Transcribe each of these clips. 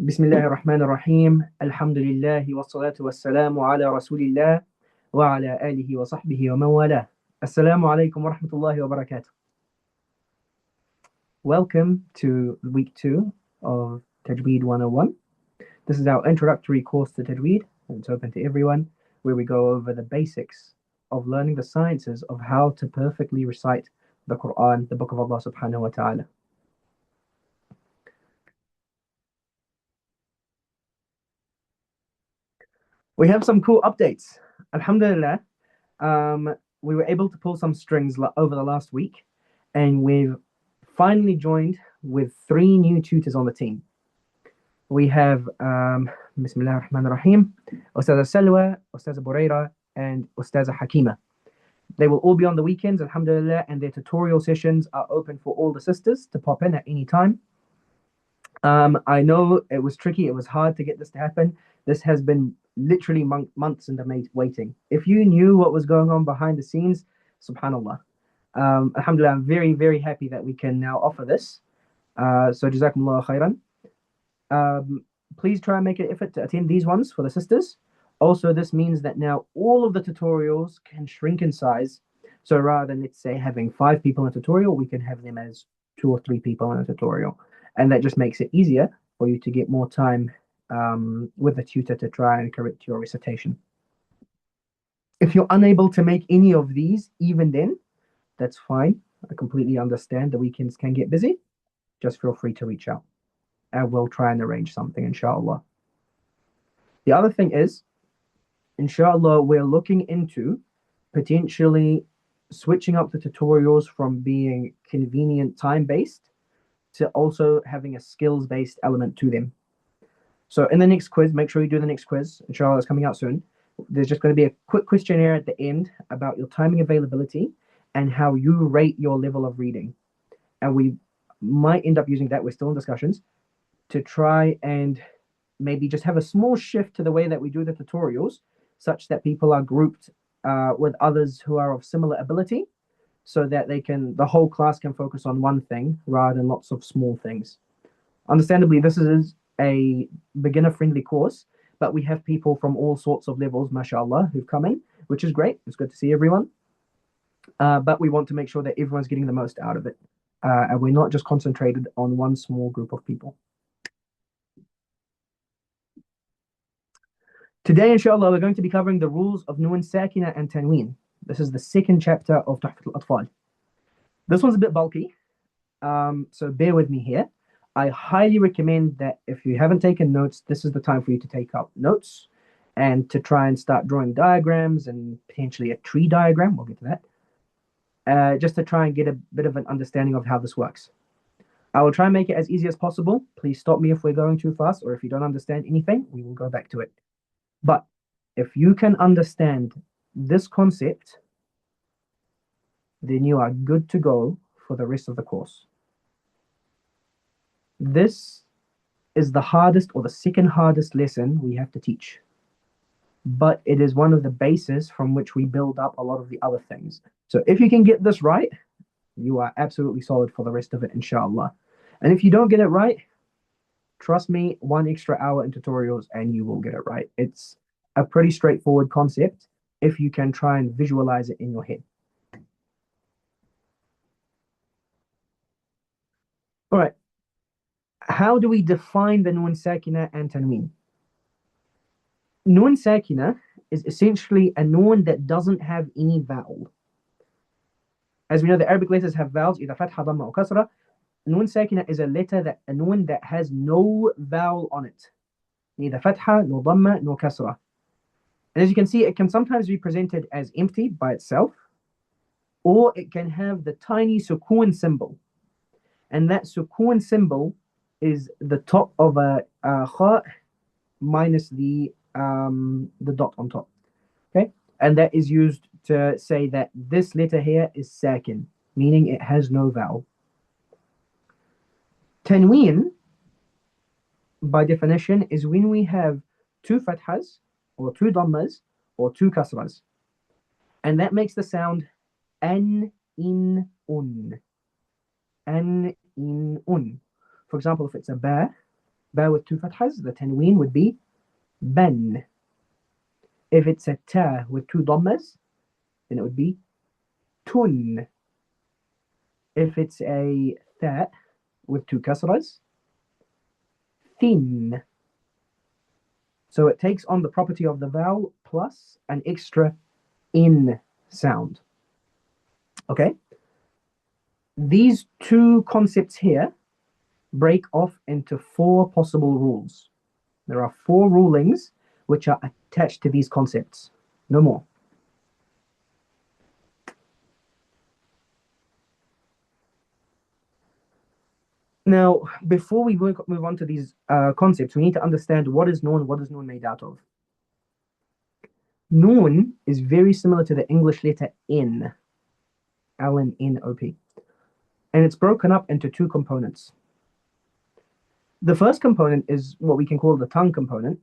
بسم الله الرحمن الرحيم الحمد لله والصلاة والسلام على رسول الله وعلى آله وصحبه ومن والاه. Assalamu alaikum wa rahmatullahi wa barakatuh. Welcome to week 2 of Tajweed 101. This is our introductory course to Tajweed, and it's open to everyone, where we go over the basics of learning the sciences of how to perfectly recite the Quran, the Book of Allah subhanahu wa ta'ala. We have some cool updates. Alhamdulillah, we were able to pull some strings over the last week, and we've finally joined with 3 new tutors on the team. We have Bismillah ar-Rahman ar-Rahim, Ustaza Salwa, Ustaza Buraira, and Ustaza Hakima. They will all be on the weekends, alhamdulillah, and their tutorial sessions are open for all the sisters to pop in at any time. I know it was tricky, it was hard to get this to happen. This has been literally months in the waiting. If you knew what was going on behind the scenes, subhanallah. Alhamdulillah, I'm very, very happy that we can now offer this. So jazakumullah khairan. Please try and make an effort to attend these ones for the sisters. Also, this means that now all of the tutorials can shrink in size. So rather than, let's say, having 5 people in a tutorial, we can have them as 2 or 3 people in a tutorial. And that just makes it easier for you to get more time with the tutor to try and correct your recitation. If you're unable to make any of these, even then, that's fine. I completely understand the weekends can get busy. Just feel free to reach out, and we'll try and arrange something, inshallah. The other thing is, inshallah, we're looking into potentially switching up the tutorials from being convenient time-based to also having a skills-based element to them. So in the next quiz, make sure you do the next quiz. Inshallah, it's coming out soon. There's just going to be a quick questionnaire at the end about your timing availability and how you rate your level of reading. And we might end up using that, we're still in discussions, to try and maybe just have a small shift to the way that we do the tutorials, such that people are grouped with others who are of similar ability, so that the whole class can focus on one thing rather than lots of small things. Understandably, this is a beginner-friendly course, but we have people from all sorts of levels, mashallah, who've come in, which is great. It's good to see everyone. But we want to make sure that everyone's getting the most out of it. And we're not just concentrated on one small group of people. Today, inshallah, we're going to be covering the rules of Nun Sakina and Tanween. This is the second chapter of Tuhfat al-Atfal. This one's a bit bulky, so bear with me here. I highly recommend that if you haven't taken notes, this is the time for you to take out notes and to try and start drawing diagrams and potentially a tree diagram. We'll get to that. Just to try and get a bit of an understanding of how this works. I will try and make it as easy as possible. Please stop me if we're going too fast, or if you don't understand anything, we will go back to it. But if you can understand this concept, then you are good to go for the rest of the course. This is the hardest, or the second hardest lesson we have to teach. But it is one of the bases from which we build up a lot of the other things. So if you can get this right, you are absolutely solid for the rest of it, inshallah. And if you don't get it right, trust me, 1 extra hour in tutorials and you will get it right. It's a pretty straightforward concept if you can try and visualize it in your head. All right. How do we define the Nun Sakina and Tanween? Nun Sakina is essentially a nun that doesn't have any vowel. As we know, the Arabic letters have vowels, either fatha, dhamma, or kasra. Nun Sakina is a nun that has no vowel on it, neither fatha, nor dhamma, nor kasra. And as you can see, it can sometimes be presented as empty by itself, or it can have the tiny sukoon symbol. And that sukoon symbol is the top of a kha minus the dot on top. Okay? And that is used to say that this letter here is sakin, meaning it has no vowel. Tanween, by definition, is when we have 2 fathas, or 2 dhammas, or 2 kasras. And that makes the sound an, in, un. An, in, un. For example, if it's a ba, Ba with two fathas, the tanween would be ban. If it's a ta with two dhammas, then it would be tun. If it's a tha with two kasras, thin. So it takes on the property of the vowel plus an extra in sound. Okay? These two concepts here break off into four possible rules. There are four rulings which are attached to these concepts. No more. Now, before we move on to these concepts, we need to understand what is noon made out of. Noon is very similar to the English letter N, L-N-N-O-P, and it's broken up into two components. The first component is what we can call the tongue component,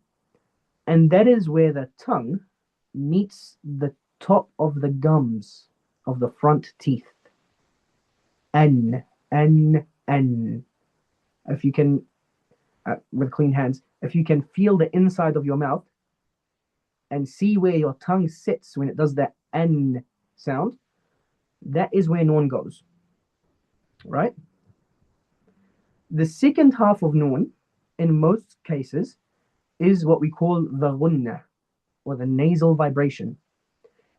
and that is where the tongue meets the top of the gums of the front teeth. N. If you can, with clean hands, if you can feel the inside of your mouth and see where your tongue sits when it does the N sound, that is where noon goes, right? The second half of noon, in most cases, is what we call the gunna, or the nasal vibration.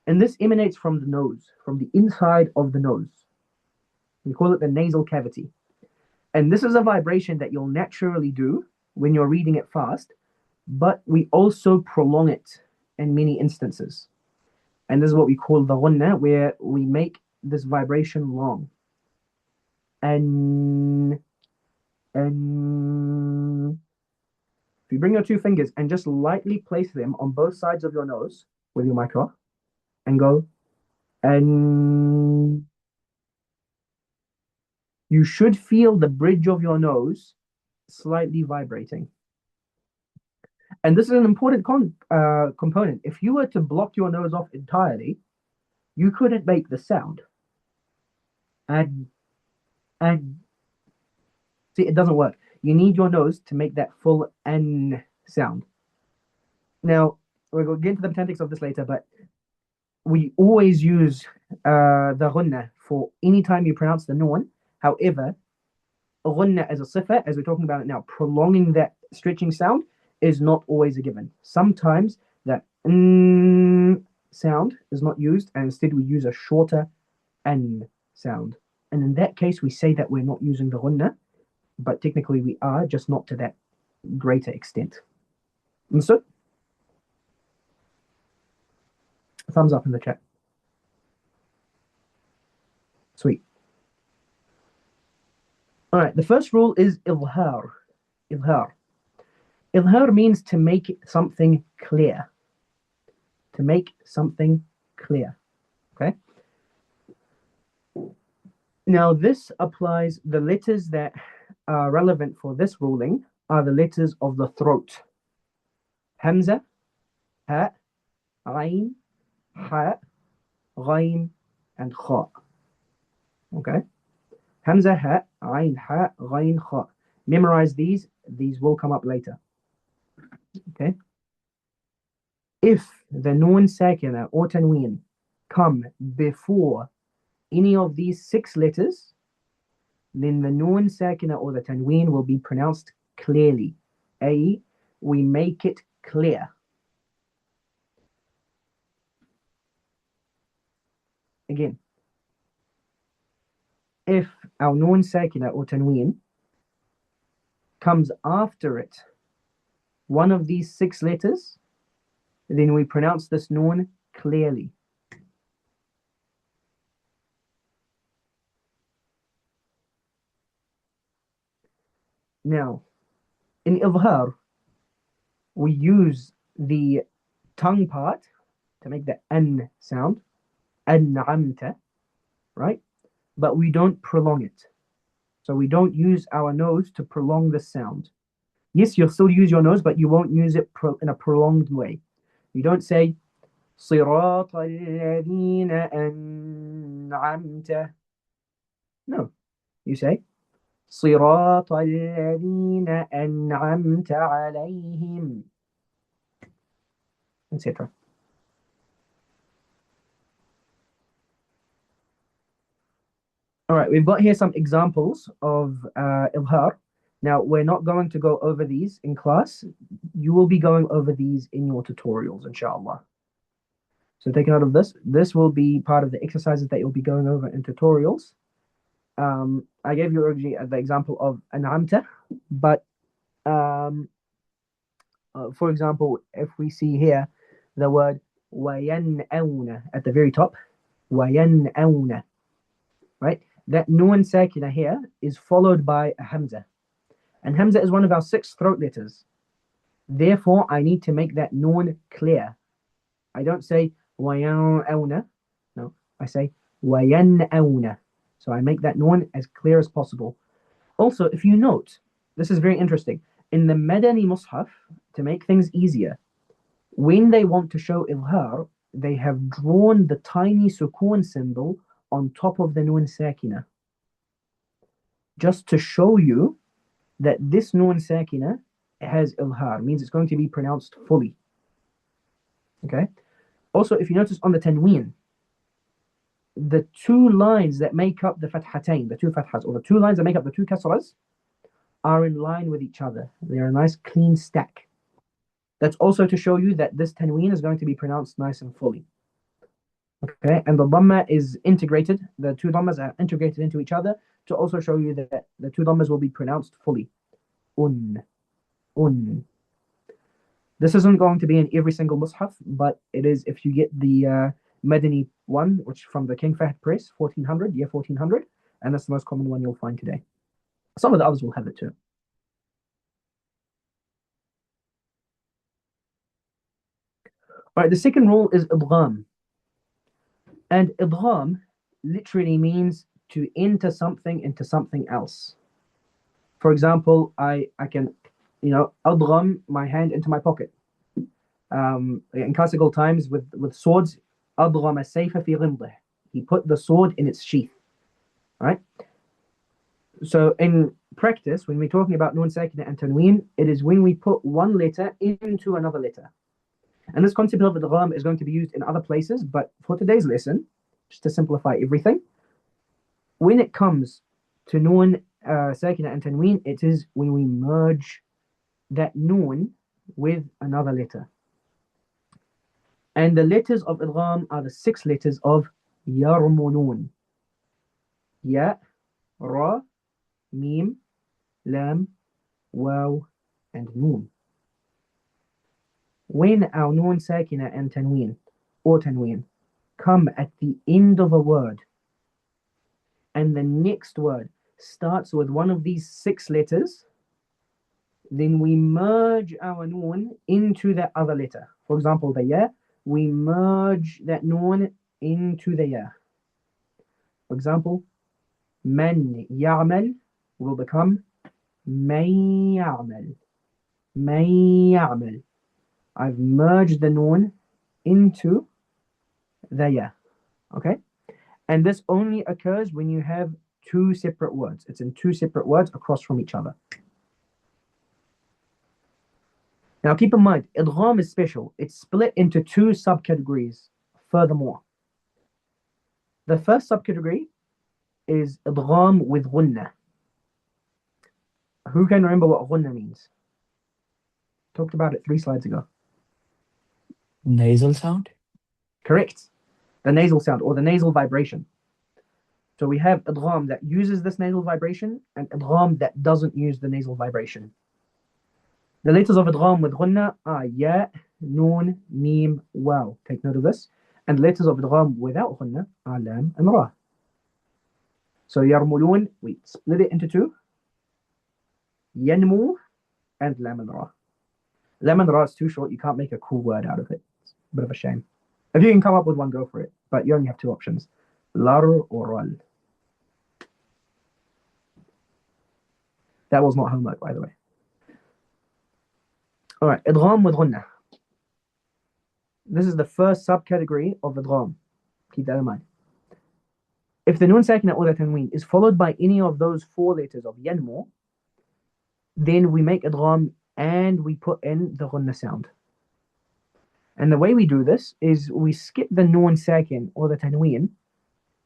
And this emanates from the nose, from the inside of the nose. We call it the nasal cavity. And this is a vibration that you'll naturally do when you're reading it fast, but we also prolong it in many instances. And this is what we call the gunna, where we make this vibration long. And if you bring your two fingers and just lightly place them on both sides of your nose with your mic off and go, and you should feel the bridge of your nose slightly vibrating. And this is an important component. If you were to block your nose off entirely, you couldn't make the sound. And see, it doesn't work. You need your nose to make that full N sound. Now, we're going to get into the mechanics of this later, but we always use the gunna for any time you pronounce the noon. However, gunna as a sifa, as we're talking about it now, prolonging that stretching sound is not always a given. Sometimes that sound is not used, and instead we use a shorter N sound. And in that case, we say that we're not using the gunna, but technically we are, just not to that greater extent. Understood? Thumbs up in the chat. Sweet. All right, the first rule is ilhar. Ilhar. Ilhar means to make something clear. To make something clear. Okay? Now, this applies, the letters that are relevant for this ruling are the letters of the throat. Hamza, ha, ayn, ha, ghain, and kha. Okay? Hamza, ha, ayn, ha, ghain, kha. Memorize these. These will come up later. Okay? If the noon sakina or tanween come before any of these 6 letters, then the noon sakina or the tanween will be pronounced clearly. A, we make it clear. Again, if our noon sakina or tanween comes after it, one of these 6 letters, then we pronounce this noon clearly. Now, in Izhar, we use the tongue part to make the N sound, An'amta, right? But we don't prolong it. So we don't use our nose to prolong the sound. Yes, you'll still use your nose, but you won't use it in a prolonged way. You don't say, صراط الذين أنعمت. No, you say, صراط الذين أنعمت عليهم, etc. All right, we've got here some examples of Ilhar. Now, we're not going to go over these in class. You will be going over these in your tutorials, inshallah. So take note of this. This will be part of the exercises that you'll be going over in tutorials. I gave you already the example of an'amta, but for example, if we see here the word وَيَنْأَوْنَ at the very top, وَيَنْأَوْنَ, right? That nun sakina here is followed by a hamza. And hamza is one of our 6 throat letters. Therefore, I need to make that nun clear. I don't say وَيَنْأَوْنَ. No, I say وَيَنْأَوْنَ. So I make that nun as clear as possible. Also, if you note, this is very interesting. In the Madani Mus'haf, to make things easier, when they want to show Ilhar, they have drawn the tiny sukoon symbol on top of the nun sakina, just to show you that this nun sakina has Ilhar, means it's going to be pronounced fully. Okay? Also, if you notice on the tanween, the 2 lines that make up the fathatain, the 2 fathas, or the 2 lines that make up the 2 kasras, are in line with each other. They're a nice clean stack. That's also to show you that this tanween is going to be pronounced nice and fully. Okay, and the dhamma is integrated. The 2 dhammas are integrated into each other to also show you that the 2 dhammas will be pronounced fully. Un. This isn't going to be in every single mushaf, but it is if you get the Madani one, which from the King Fahd Press, 1400, year 1400, and that's the most common one you'll find today. Some of the others will have it too. All right, the second rule is idgham. And idgham literally means to enter something into something else. For example, I can, adgham my hand into my pocket. In classical times with swords, adgham as-sayfa fi ghimdih. He put the sword in its sheath. Right? So in practice, when we're talking about nun sakina and tanween, it is when we put one letter into another letter. And this concept of idgham is going to be used in other places, but for today's lesson, just to simplify everything, when it comes to nun sakina and tanween, it is when we merge that nun with another letter. And the letters of idgham are the 6 letters of yarmunun. Ya, ra, mim, lam, waw, and noon. When our nun sakina and tanween, or tanween, come at the end of a word, and the next word starts with one of these 6 letters, then we merge our nun into that other letter. For example, the ya, we merge that nun into the ya. For example, man ya'mal will become man ya'mal. Man ya'mal. I've merged the nun into the ya. Okay? And this only occurs when you have 2 separate words. It's in 2 separate words across from each other. Now keep in mind, idgham is special. It's split into 2 subcategories furthermore. The first subcategory is idgham with ghunna. Who can remember what ghunna means? Talked about it 3 slides ago. Nasal sound? Correct. The nasal sound or the nasal vibration. So we have idgham that uses this nasal vibration and idgham that doesn't use the nasal vibration. The letters of idgham with ghunna are ya, noon, mim, waw. Take note of this. And letters of idgham without ghunna are lam and ra. So yarmulun, we split it into 2. Yanmu and lam and ra. Lam and ra is too short. You can't make a cool word out of it. It's a bit of a shame. If you can come up with one, go for it. But you only have 2 options. Lar or ral. That was not homework, by the way. All right, idgham with ghunna. This is the first subcategory of idgham. Keep that in mind. If the nun sakina or the tanween is followed by any of those four letters of yanmu, then we make idgham and we put in the ghunna sound. And the way we do this is we skip the nun sakin or the tanween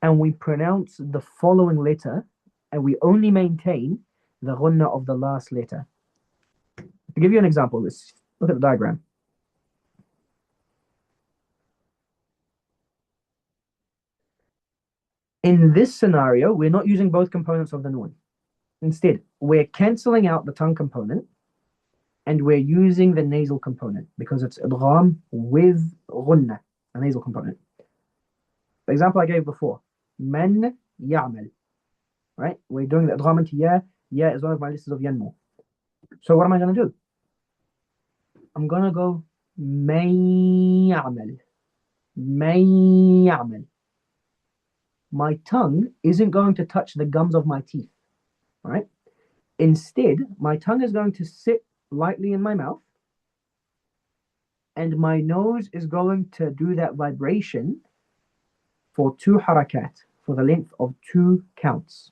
and we pronounce the following letter and we only maintain the ghunna of the last letter. To give you an example, let's look at the diagram. In this scenario, we're not using both components of the nun. Instead, we're cancelling out the tongue component and we're using the nasal component because it's idgham with ghunna, a nasal component. The example I gave before, man ya'mal, right? We're doing the idgham into ya. Ya is one of my lists of yanmu. So what am I going to do? I'm going to go man ya'mal, man ya'mal. My tongue isn't going to touch the gums of my teeth, right? Instead, my tongue is going to sit lightly in my mouth and my nose is going to do that vibration for 2 harakat, for the length of 2 counts.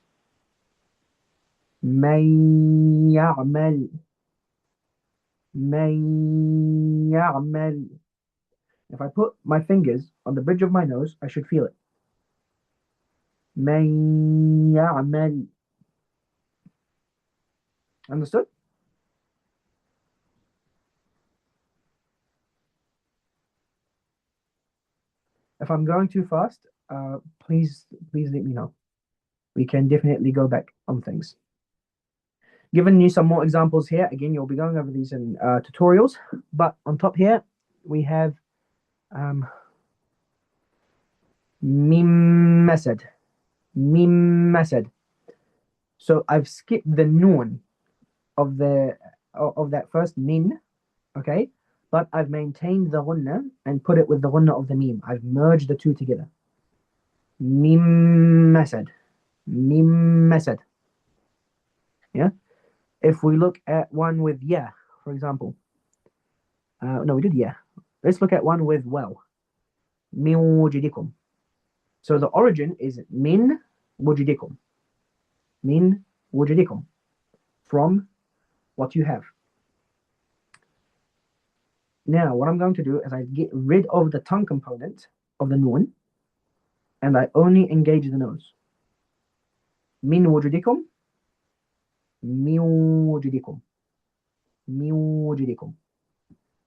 Man ya'mal, man ya'mal. If I put my fingers on the bridge of my nose, I should feel it. Man ya'mal. Understood? If I'm going too fast, please let me know. We can definitely go back on things. Giving you some more examples here. Again, you'll be going over these in tutorials. But on top here, we have mim masad. Mim masad. So I've skipped the noon of that first min, okay? But I've maintained the ghunna and put it with the ghunna of the mim. I've merged the two together. Mim masad. Mim masad. Yeah? If we look at one with yeah, for example. No, we did yeah. Let's look at one with well. Min wujudikum. So the origin is min wujudikum. Min wujudikum. From what you have. Now, what I'm going to do is I get rid of the tongue component of the noon and I only engage the nose. Min wujudikum. Min wujudikum. Min wujudikum.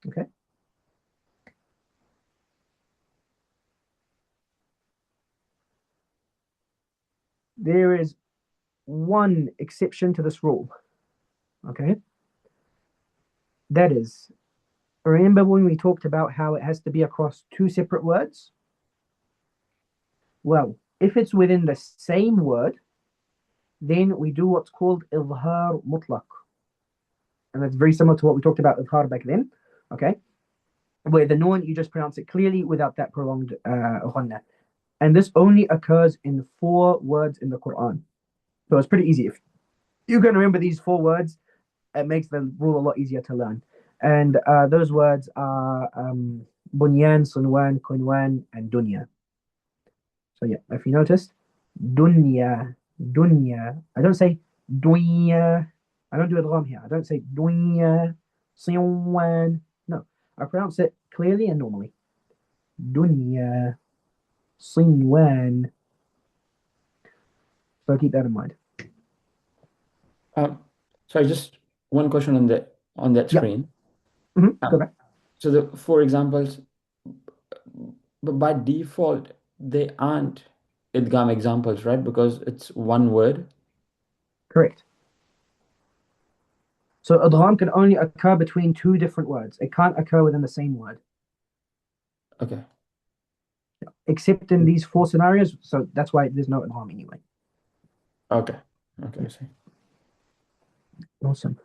Okay? There is one exception to this rule. Okay? That is, remember when we talked about how it has to be across 2 separate words? Well, if it's within the same word, then we do what's called izhar mutlaq. And that's very similar to what we talked about izhar back then, okay? Where the noon, you just pronounce it clearly without that prolonged ghanna. And this only occurs in 4 words in the Quran. So it's pretty easy. If you can remember these 4 words, it makes the rule a lot easier to learn. And those words are bunyan, sunwan, kunwan, and dunya. So yeah, if you noticed, dunya, dunya. I don't say dunya. I don't do idgham here. I don't say dunya, sunwan. No, I pronounce it clearly and normally. Dunya, sunwan. So keep that in mind. Sorry, just one question on that Yeah. screen. Go back. So the 4 examples, but by default, they aren't idgham examples, right? Because it's one word. Correct. So idgham can only occur between 2 different words. It can't occur within the same word. Okay. Except in these 4 scenarios. So that's why there's no idgham anyway. Okay. Okay, I see. Awesome.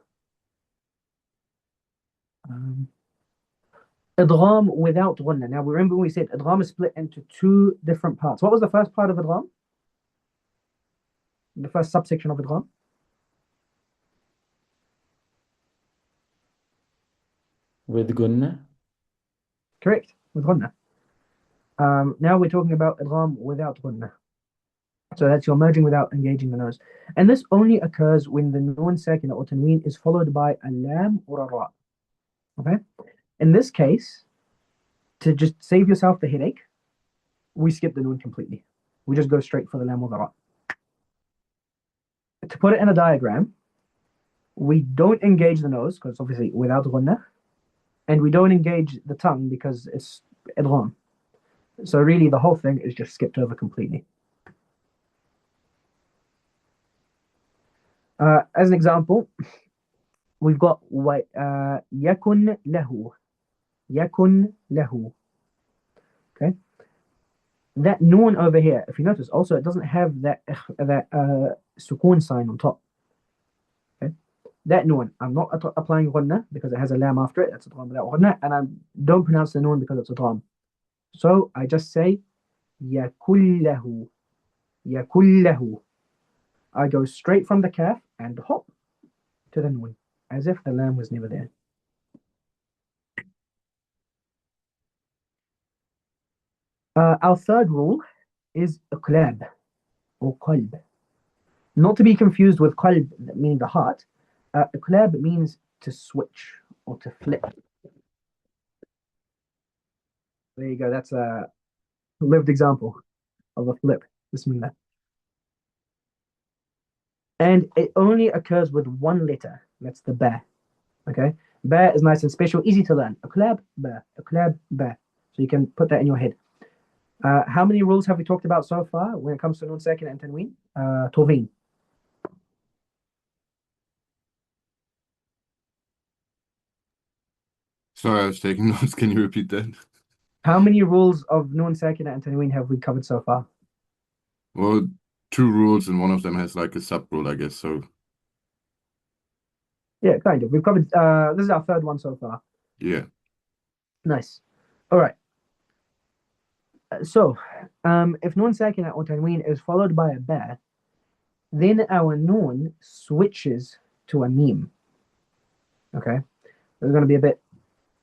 Idgham without ghunna. Now remember we said idgham is split into 2 different parts. What was the first part of idgham? The first subsection of idgham? With gunna? Correct, with ghunna. Now we're talking about idgham without ghunna. So that's you're merging without engaging the nose. And this only occurs when the noon sakina or tanween is followed by a lam or a ra. Okay? In this case, to just save yourself the headache, we skip the noon completely. We just go straight for the lam or the ra. To put it in a diagram, we don't engage the nose because obviously without ghunna, and we don't engage the tongue because it's idgham. So really the whole thing is just skipped over completely. As an example, we've got yakun lahu. Yakun lahu. Okay. That noon over here, if you notice, also it doesn't have that sukoon sign on top. Okay. That noon, I'm not applying ghunna because it has a lam after it. That's a without ghunna, and I don't pronounce the noon because it's a dram. So I just say yakullahu. Yakullahu. I go straight from the kaf and hop to the noon, as if the lam was never there. Our third rule is iqlab or qalb. Not to be confused with qalb, meaning the heart. Iqlab means to switch or to flip. There you go. That's a lived example of a flip. Bismillah. And it only occurs with one letter. That's the ba. Okay? Ba is nice and special, easy to learn. Iqlab, ba. Iqlab, ba. So you can put that in your head. How many rules have we talked about so far when it comes to Nun Sakin and Tanween? Toveen. Sorry, I was taking notes. Can you repeat that? How many rules of Nun Sakin and Tanween have we covered so far? Well, two rules, and one of them has like a sub rule, I guess. So Yeah, kind of. We've covered, this is our third one so far. yeah. Nice. All right. So, if Nun Sakina or Tanween is followed by a ba, then our Nun switches to a meme. Okay? There's going to be a bit,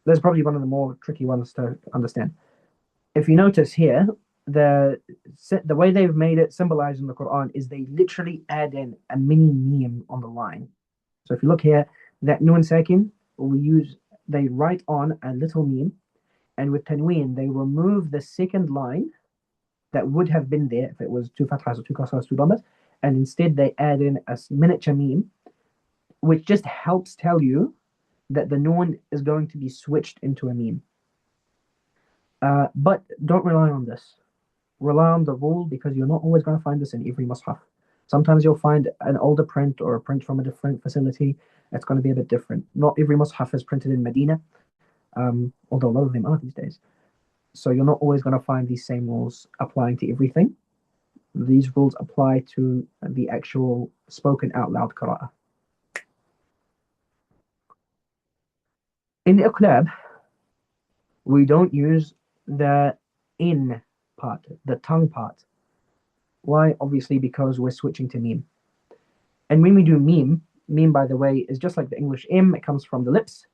there's probably one of the more tricky ones to understand. If you notice here, the way they've made it symbolized in the Quran is they literally add in a mini meme on the line. So if you look here, that Nun Sakin, they write on a little meme, and with Tanween, they remove the second line that would have been there if it was two fathahs or two kasras, two dhammas, and instead they add in a miniature meme, which just helps tell you that the noon is going to be switched into a meme. But don't rely on this. Rely on the rule because you're not always going to find this in every mushaf. Sometimes you'll find an older print or a print from a different facility. It's going to be a bit different. Not every mushaf is printed in Medina, although a lot of them are these days. So you're not always going to find these same rules applying to everything. These rules apply to the actual spoken out loud qira'ah. In Iqlab, we don't use the in part, the tongue part. Why? Obviously because we're switching to meme. And when we do meme, by the way, is just like the English M, it comes from the lips.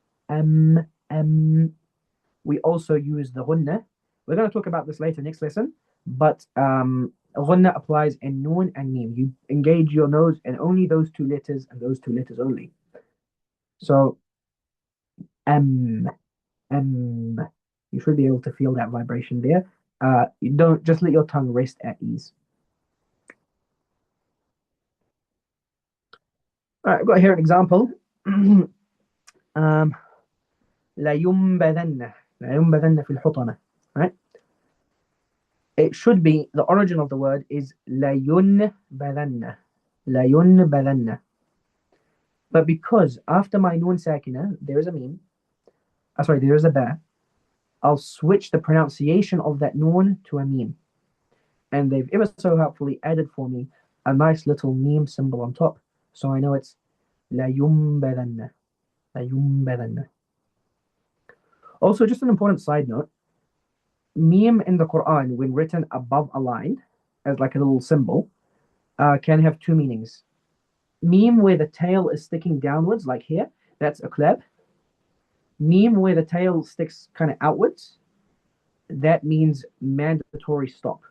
We also use the ghunna. We're going to talk about this later, next lesson. But ghunna applies in noon and meme. You engage your nose in only those two letters and those two letters only. So, you should be able to feel that vibration there. You don't just let your tongue rest at ease. All right, I've got here an example. لَيُنْبَذَنَّ في الحطمة. Right? It should be, the origin of the word is لَيُنْبَذَنَّ. لَيُنْبَذَنَّ. But because after my noon sakina, there is a meme, there is a ba, I'll switch the pronunciation of that noon to a meme. And they've ever so helpfully added for me a nice little meme symbol on top. So I know it's لَيُنْبَذَنَّ. لَيُنْبَذَنَّ. Also, just an important side note, meme in the Quran, when written above a line, as like a little symbol, can have two meanings. Meme where the tail is sticking downwards, like here, that's a iqlab. Meme where the tail sticks kind of outwards, that means mandatory stop.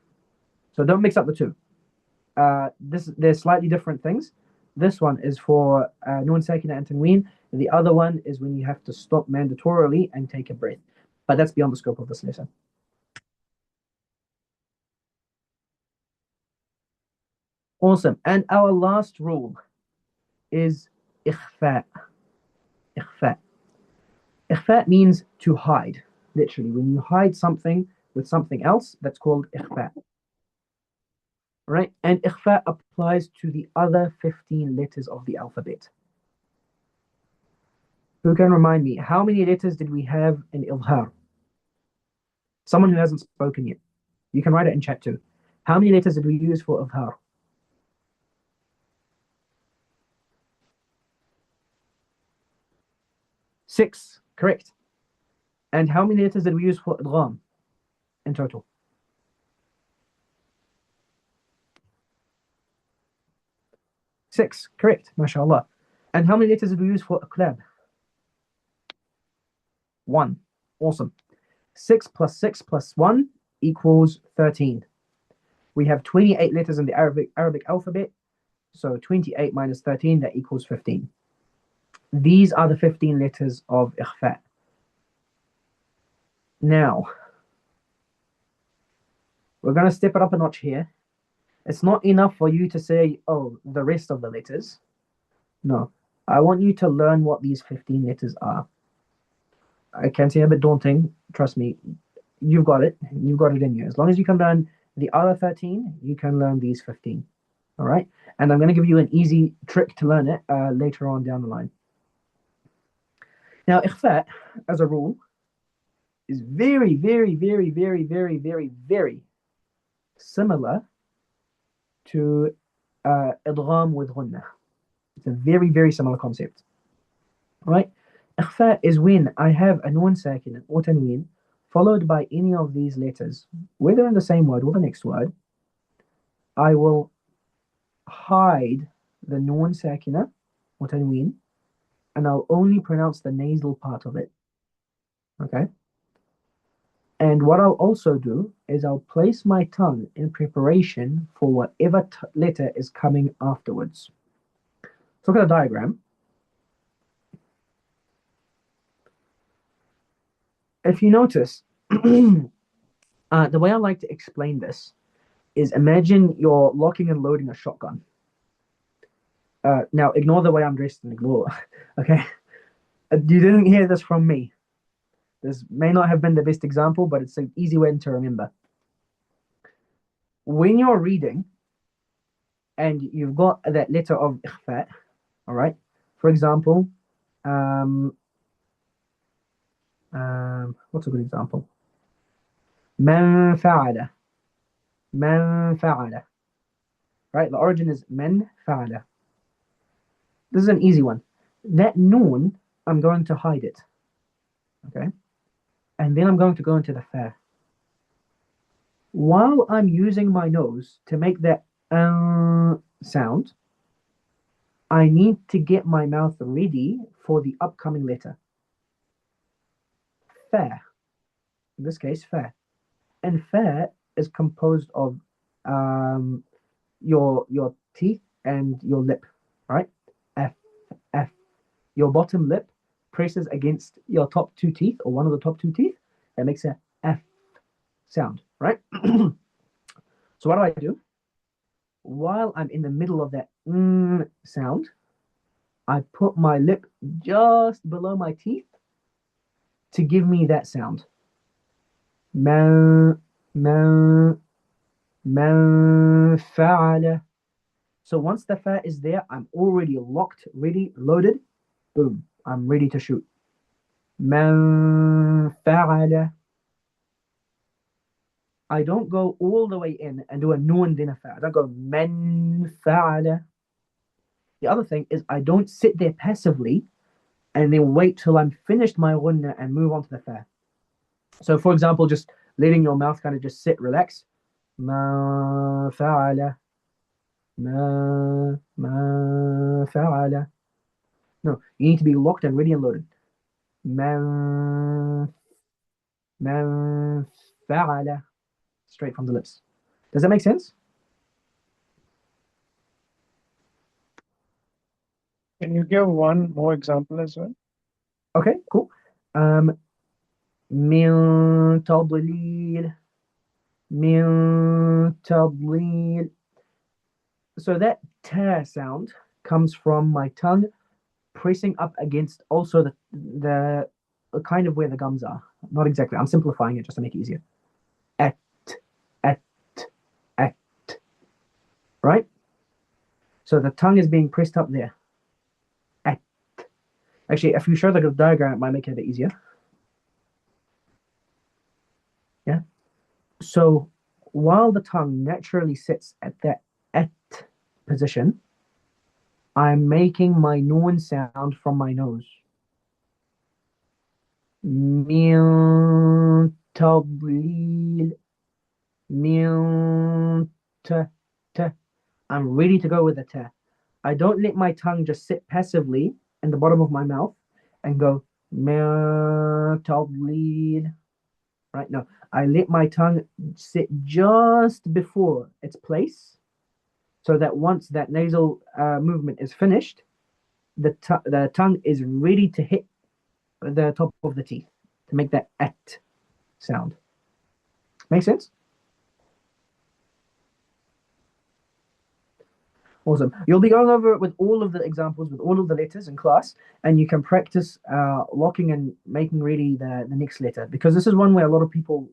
So don't mix up the two. They're slightly different things. This one is for Nun Sakina and Tanween. The other one is when you have to stop mandatorily and take a breath. But that's beyond the scope of this lesson. Awesome. And our last rule is ikhfa. Ikhfa. Ikhfa means to hide. Literally, when you hide something with something else, that's called ikhfa. Right? And ikhfa applies to the other 15 letters of the alphabet. Who can remind me, how many letters did we have in Izhar? Someone who hasn't spoken yet. You can write it in chat too. How many letters did we use for Izhar? 6, correct. And how many letters did we use for Idgham in total? 6, correct, mashallah. And how many letters did we use for Iqlab? 1, awesome. 6 plus 6 plus 1 equals 13. We have 28 letters in the Arabic alphabet, so 28 minus 13, that equals 15. These are the 15 letters of Ikhfa. Now, we're going to step it up a notch here. It's not enough for you to say, oh, the rest of the letters. No, I want you to learn what these 15 letters are. I can say a bit daunting. Trust me, you've got it. You've got it in you. As long as you can learn the other 13, you can learn these 15. All right? And I'm going to give you an easy trick to learn it later on down the line. Now, ikhfa, as a rule, is very, very, very, very, very, very, very similar to idgham with ghunnah. It's a very, very similar concept. All right? Ikhfa is when I have a nun sakin or tanween followed by any of these letters, whether in the same word or the next word. I will hide the nun sakina or tanween, and I'll only pronounce the nasal part of it. Okay? And what I'll also do is I'll place my tongue in preparation for whatever letter is coming afterwards. So look at the diagram. If you notice, the way I like to explain this is imagine you're locking and loading a shotgun. Now, ignore the way I'm dressed and ignore, okay? You didn't hear this from me. This may not have been the best example, but it's an easy way to remember. When you're reading and you've got that letter of ikhfa, all right? For example, what's a good example? Man fa'ala. Man fa'ala. Right? The origin is man fa'ala. This is an easy one. That noon, I'm going to hide it. Okay? And then I'm going to go into the fa. While I'm using my nose to make that sound, I need to get my mouth ready for the upcoming letter. Fa. In this case, fa. And fa is composed of your teeth and your lip, right? F, F. Your bottom lip presses against your top two teeth or one of the top two teeth. That makes a F sound, right? So what do? While I'm in the middle of that sound, I put my lip just below my teeth to give me that sound. Man fa'ala. So once the fa is there, I'm already locked, ready, loaded. Boom, I'm ready to shoot. Man fa'ala. I don't go all the way in and do a nun then a fa. I don't go man fa'ala. The other thing is I don't sit there passively and then wait till I'm finished my ghunna and move on to the fa. So for example, just letting your mouth kind of just sit, relax. Ma fa'ala. Ma fa'ala. No, you need to be locked and ready and loaded. Man fa'ala. Straight from the lips. Does that make sense? Can you give one more example as well? Okay, cool. من تضليل من تضليل. So that ta sound comes from my tongue pressing up against also the kind of where the gums are. Not exactly. I'm simplifying it just to make it easier. At, at, at. Right? So the tongue is being pressed up there. At. Actually, if you show the diagram, it might make it a bit easier. Yeah. So while the tongue naturally sits at that at position, I'm making my noon sound from my nose. من تضليل من t. I'm ready to go with the ta. I don't let my tongue just sit passively in the bottom of my mouth and go من تضليل. Right? No, I let my tongue sit just before its place, so that once that nasal movement is finished, the tongue is ready to hit the top of the teeth to make that at sound. Make sense? Awesome. You'll be going over it with all of the examples, with all of the letters in class, and you can practice locking and making ready the next letter, because this is one where a lot of people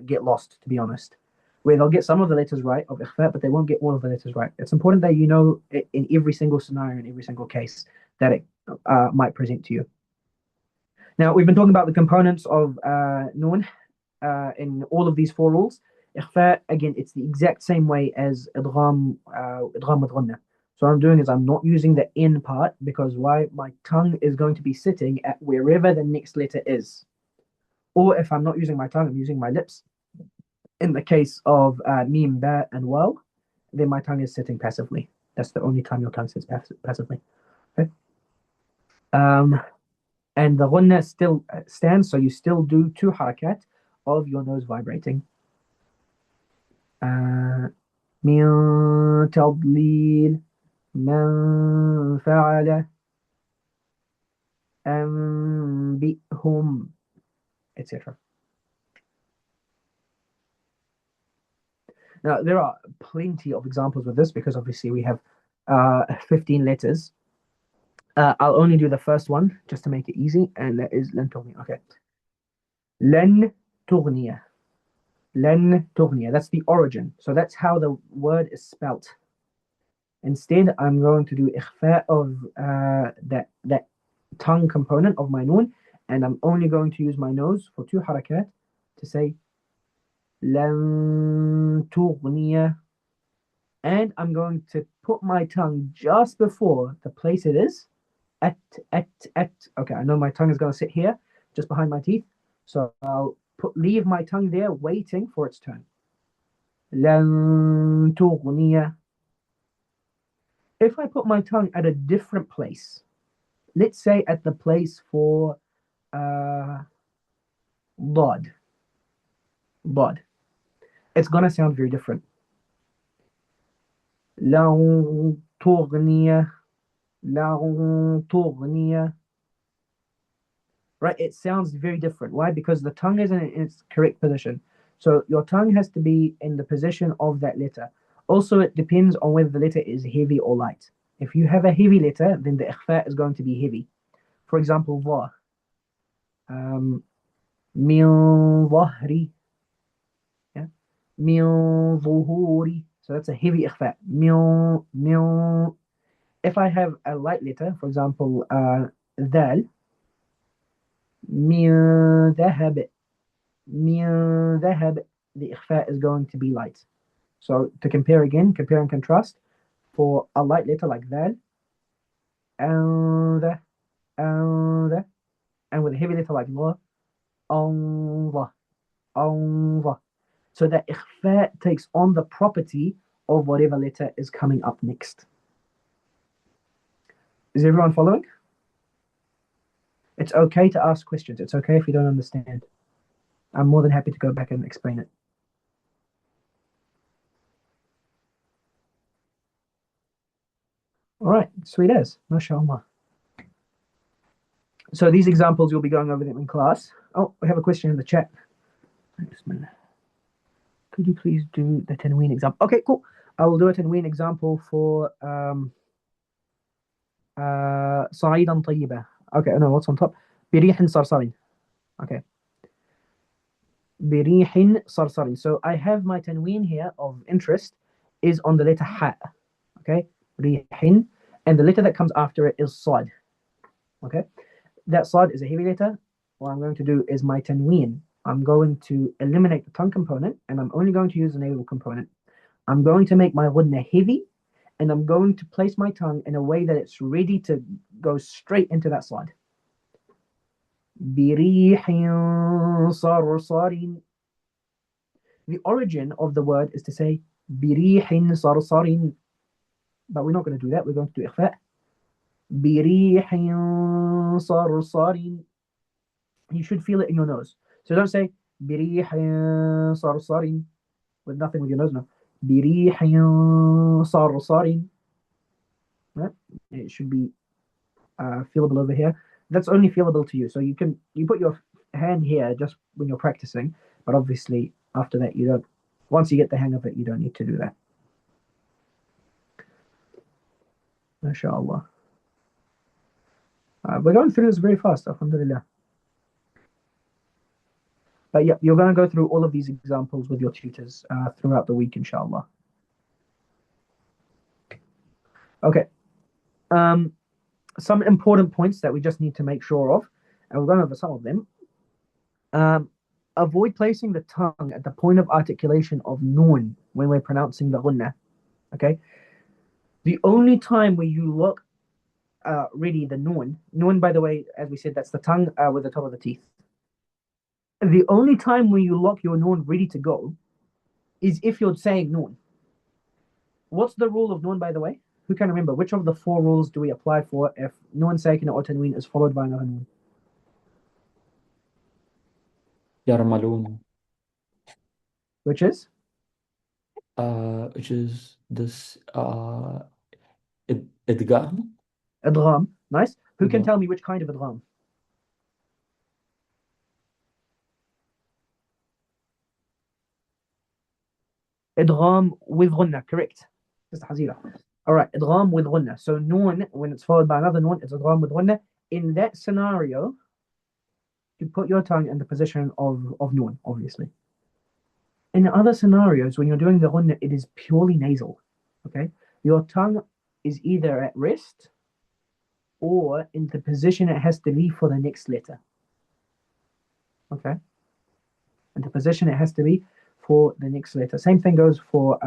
get lost, to be honest, where they'll get some of the letters right of ikhfa, but they won't get all of the letters right. It's important that you know it in every single scenario, in every single case that it might present to you. Now, we've been talking about the components of noon in all of these four rules. Ikhfa, again, it's the exact same way as idgham with ghunna. So what I'm doing is I'm not using the in part, because why? My tongue is going to be sitting at wherever the next letter is. Or if I'm not using my tongue, I'm using my lips. In the case of mim, ba, and waw, then my tongue is sitting passively. That's the only time your tongue sits passively. Okay. And the ghunna still stands, so you still do two harakat of your nose vibrating. من تضليل من فعل أنبئهم, etc. Now, there are plenty of examples with this, because obviously we have 15 letters. I'll only do the first one just to make it easy, and that is لن تغني. Okay. لن تغني. لن تغني. That's the origin. So that's how the word is spelt. Instead, I'm going to do ikhfa of that tongue component of my noon, and I'm only going to use my nose for two harakat to say لن تغني. And I'm going to put my tongue just before the place it is. At. Okay, I know my tongue is going to sit here, just behind my teeth. So I'll leave my tongue there, waiting for its turn. لن تغني. If I put my tongue at a different place, let's say at the place for bod, it's going to sound very different. لن تغني. لن تغني. Right? It sounds very different. Why? Because the tongue isn't in its correct position. So your tongue has to be in the position of that letter. Also, it depends on whether the letter is heavy or light. If you have a heavy letter, then the ikhfa is going to be heavy. For example, va. من ظهري. Yeah? من ظهوري. So that's a heavy ikhfa. من. If I have a light letter, for example, ذال. من ذهب. من ذهب. The ikhfa is going to be light. So to compare again, compare and contrast, for a light letter like ذال, and with a heavy letter like va, anva. So that ikhfa takes on the property of whatever letter is coming up next. Is everyone following? It's okay to ask questions. It's okay if you don't understand. I'm more than happy to go back and explain it. All right, sweet as, mashallah. So these examples, you'll be going over them in class. Oh, we have a question in the chat. Bismillah. Could you please do the tanween example? Okay, cool. I will do a tanween example for صعيدا طيبة. Okay, no, what's on top? بريح صرصر. Okay. بريح صرصر. So I have my tanween here of interest is on the letter ha. Okay, ريح, and the letter that comes after it is صاد. Okay, that صاد is a heavy letter. What I'm going to do is my tanween. I'm going to eliminate the tongue component, and I'm only going to use the nasal component. I'm going to make my ghunna heavy, and I'm going to place my tongue in a way that it's ready to go straight into that slide. بريح صرصر. The origin of the word is to say بريح صرصر, but we're not going to do that. We're going to do إخفاء. بريح صرصر. You should feel it in your nose. So don't say بريح صرصر with nothing with your nose. No. بريح صرصر. Right? It should be feelable over here. That's only feelable to you. So you put your hand here just when you're practicing, but obviously after that you don't. Once you get the hang of it, you don't need to do that. MashaAllah. We're going through this very fast, alhamdulillah. But yeah, you're going to go through all of these examples with your tutors throughout the week, inshallah. Okay. Some important points that we just need to make sure of, and we're going over some of them. Avoid placing the tongue at the point of articulation of noon when we're pronouncing the ghunna. Okay. The only time where you look really the noon, by the way, as we said, that's the tongue with the top of the teeth. The only time when you lock your noon ready to go is if you're saying noon. What's the rule of noon, by the way? Who can remember? Which of the 4 rules do we apply for if noon sakina or tanween is followed by another noon? Yarmalun. Which is? Which is this idgham. Idgham. Nice. Who can Idgham. tell me which kind of idgham? Idgham with ghunna, correct. Just hazira. All right, idgham with ghunna. So noon, when it's followed by another noon, it's idgham with ghunna. In that scenario, you put your tongue in the position of noon, obviously. In other scenarios, when you're doing the ghunna, it is purely nasal. Okay? Your tongue is either at rest or in the position it has to be for the next letter. Okay? And the position it has to be for the next letter. Same thing goes for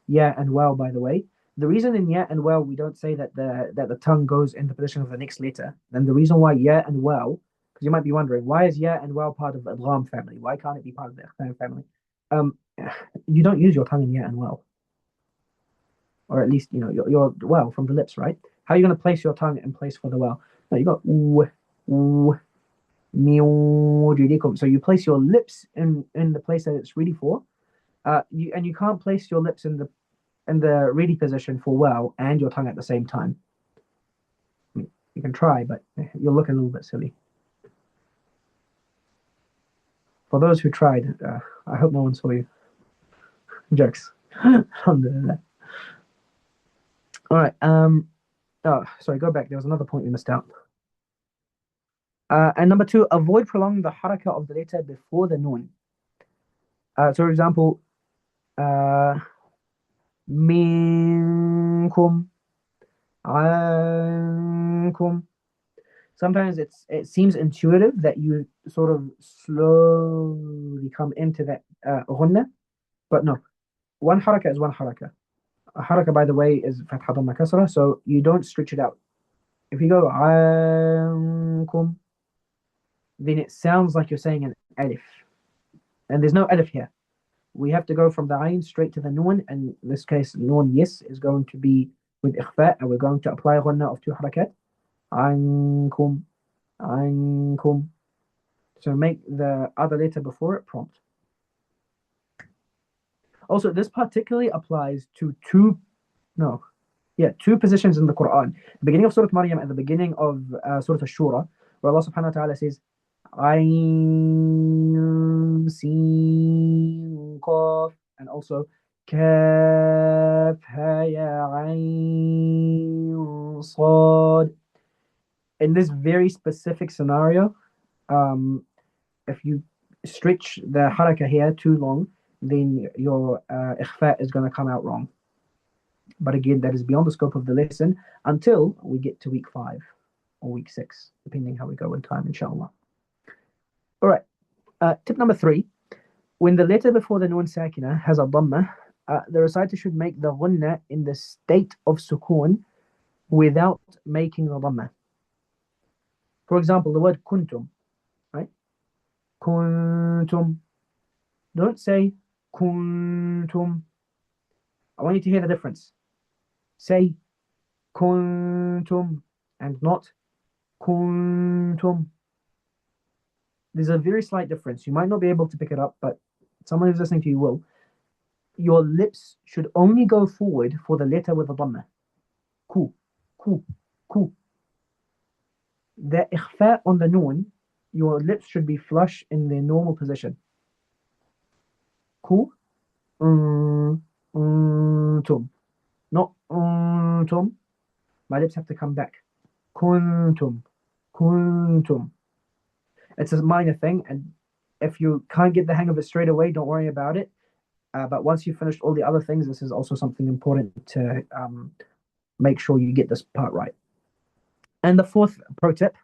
ya and waw, by the way. The reason in ya and waw we don't say that the tongue goes in the position of the next letter, then the reason why ya and waw, because you might be wondering, why is ya and waw part of the idgham family? Why can't it be part of the ikhfam family? You don't use your tongue in ya and waw. Or at least, your waw from the lips, right? How are you going to place your tongue in place for the waw? No, you got so you place your lips in the place that it's ready for. You can't place your lips in the ready position for waw and your tongue at the same time. I mean, you can try, but you're looking a little bit silly. For those who tried, I hope no one saw you. Jokes. Alhamdulillah. All right. Oh, sorry. Go back. There was another point we missed out. And number 2, avoid prolonging the haraka of the letter before the noon. So, for example, minkum, ankum. Sometimes it seems intuitive that you sort of slowly come into that ghunna, but no. One haraka is one haraka. A haraka, by the way, is fatha dhamma kasra, so you don't stretch it out. If you go ankum, then it sounds like you're saying an alif. And there's no alif here. We have to go from the ayn straight to the noon, and in this case, noon, yes, is going to be with ikhfa, and we're going to apply ghunna of 2 harakat. Ankum, ankum. So make the other letter before it prompt. Also, this particularly applies to Yeah, two positions in the Quran. The beginning of Surah Maryam and the beginning of Surah Ash-Shura, where Allah subhanahu wa ta'ala says, Ayn Sin Qaf, and also Kaf Ha Ya Ayn Sad. In this very specific scenario, if you stretch the haraka here too long, then your ikhfa is going to come out wrong. But again, that is beyond the scope of the lesson until we get to week 5 or week 6, depending how we go in time, inshallah. All right. Tip number 3. When the letter before the noon sakina has a dhamma, the reciter should make the ghunna in the state of sukoon without making the dhamma. For example, the word kuntum, right? Kuntum. Don't say kuntum. I want you to hear the difference. Say kuntum and not kuntum. There's a very slight difference. You might not be able to pick it up, but someone who's listening to you will. Your lips should only go forward for the letter with a dhamma. Ku, ku, ku. The ikhfa on the noon, your lips should be flush in their normal position. Ku, tum. Not tum. My lips have to come back. Kuntum, kuntum. It's a minor thing, and if you can't get the hang of it straight away, don't worry about it. But once you've finished all the other things, this is also something important to make sure you get this part right. And the fourth pro tip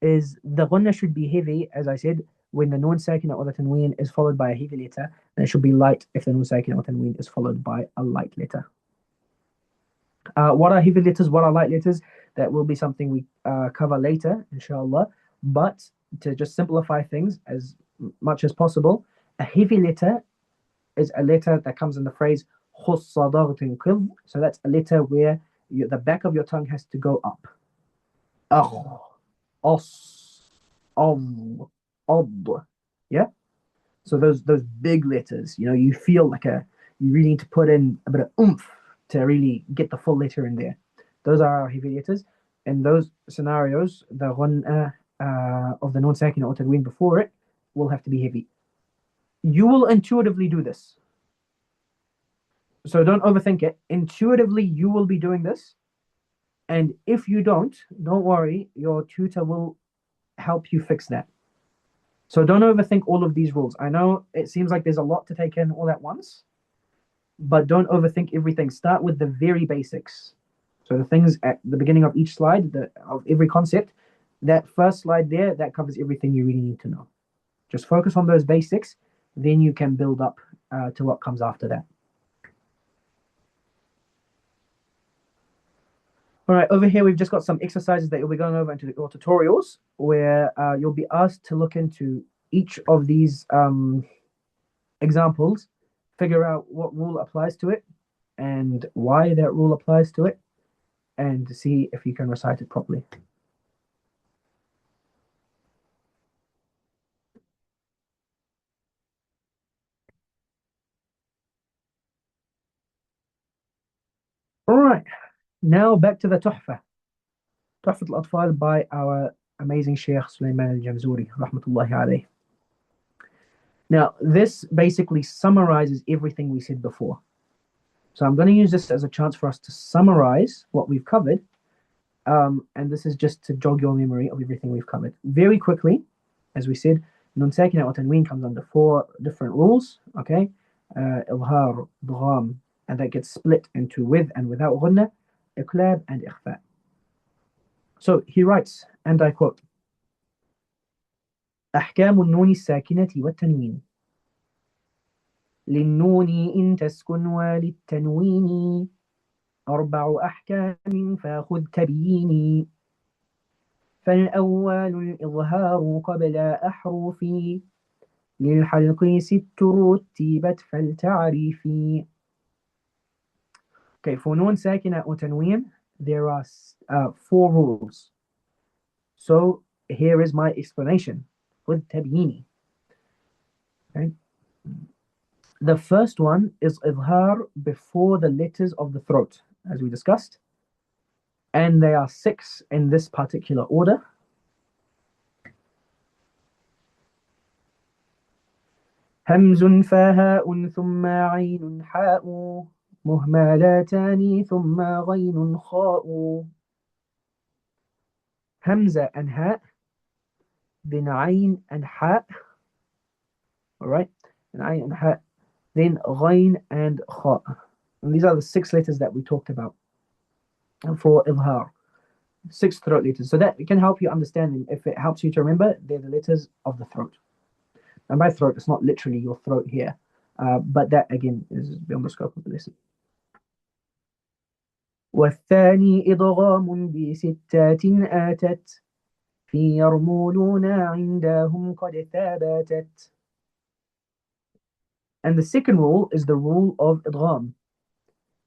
is the ghunna should be heavy, as I said, when the noon sakina or the tanween is followed by a heavy letter, and it should be light if the noon sakina or tanween is followed by a light letter. What are heavy letters? What are light letters? That will be something we cover later, inshallah. But to just simplify things as much as possible, a heavy letter is a letter that comes in the phrase khussa daghtin qidh. So that's a letter where the back of your tongue has to go up. Os, ob. Yeah. So those big letters, you feel like you really need to put in a bit of oomph to really get the full letter in there. Those are our heavy letters. In those scenarios, the ghunna of the noon sakina or tanween before it will have to be heavy. You will intuitively do this. So don't overthink it. Intuitively, you will be doing this. And if you don't worry, your tutor will help you fix that. So don't overthink all of these rules. I know it seems like there's a lot to take in all at once, but don't overthink everything. Start with the very basics. So the things at the beginning of each slide, of every concept, that first slide there, that covers everything you really need to know. Just focus on those basics, then you can build up to what comes after that. All right, over here we've just got some exercises that you'll be going over into your tutorials, where you'll be asked to look into each of these examples, figure out what rule applies to it and why that rule applies to it, and see if you can recite it properly. All right, now back to the Tuhfa. Tuhfat al-Atfal by our amazing Sheikh Sulaiman al-Jamzuri, rahmatullahi alayh. Now, this basically summarizes everything we said before. So I'm going to use this as a chance for us to summarize what we've covered. And this is just to jog your memory of everything we've covered. Very quickly, as we said, Nun Sakina or Tanween comes under 4 different rules. Okay, Izhar, Dgham, and that gets split into with and without Ghunna, Iqlab, and Ikhfa. So he writes, and I quote, أحكام النون الساكنة والتنوين للنون إن تسكن وللتنوين 4 أحكام فخذ تبييني فالأول الإظهار قبل أحرف للحلق 6 رتبت فلتعرفي. Okay, for nun sakina or tanween, there are 4 rules. So here is my explanation with tabyini. Okay. The first one is idhar before the letters of the throat. as we discussed. And they are 6 in this particular order. همز فهاء ثم عين حاء مهملتان ثم غين خاء. Hamza and ha, then ayn and ha. All right, and ayn and ha, then ghayn and kha. And these are the 6 letters that we talked about for idhar. 6 throat letters. So that can help you understand. If it helps you to remember, they're the letters of the throat. And by throat, it's not literally your throat here, but that again is beyond the scope of the lesson. والثاني إضغام بستات آتت في يرمولون عندهم قد ثبتت. And the second rule is the rule of idgham,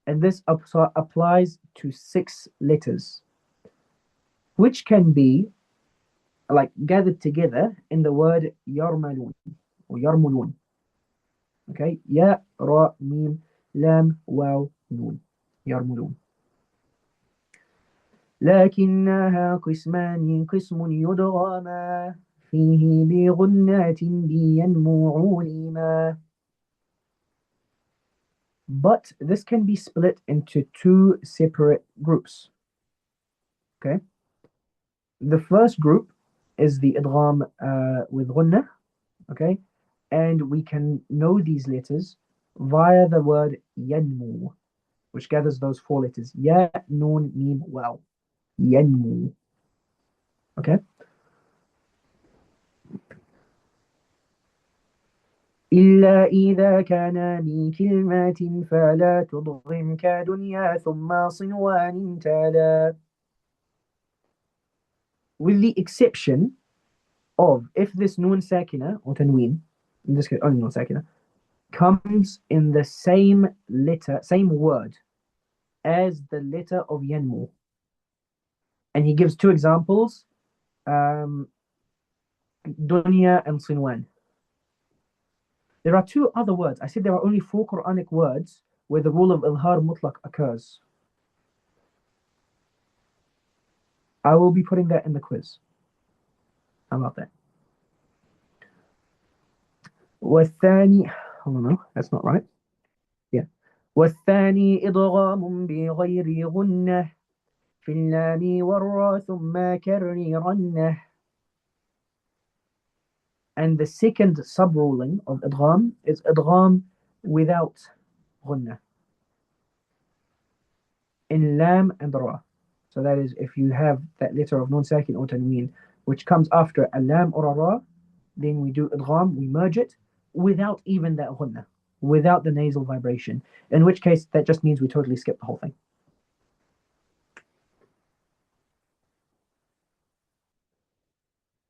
and this applies to 6 letters, which can be like gathered together in the word yarmalun or yarmulun. Okay, ya, ra, mim, lam, waw, nun, yarmulun. لكنها قسمان قسم يدغما فيه بغنات بينمو علما. But this can be split into 2 separate groups. Okay, the first group is the idgham with ghunna. Okay, and we can know these letters via the word yanmu, which gathers those 4 letters: ya, nun, mim, waw. Yanmu. Okay. إلا إذا كان من كلمة فلا تضغم كدنيا ثم صنوان تالا. With the exception of if this nun sakina or tanween, in this case only nun sakina, comes in the same letter, same word as the letter of yanmu. And he gives 2 examples, dunya and sinwan. There are 2 other words. I said there are only 4 Quranic words where the rule of ilhar mutlaq occurs. I will be putting that in the quiz. How about that? والثاني, oh no, that's not right. Yeah. والثاني إضغام بغير غنة في اللام والراء ثم كررنه. And the second sub-ruling of idgham is idgham without ghunnah in lam and ra. So that is, if you have that letter of nun sakin or tanween which comes after a lam or a ra, then we do idgham, we merge it without even that ghunnah, without the nasal vibration, in which case that just means we totally skip the whole thing.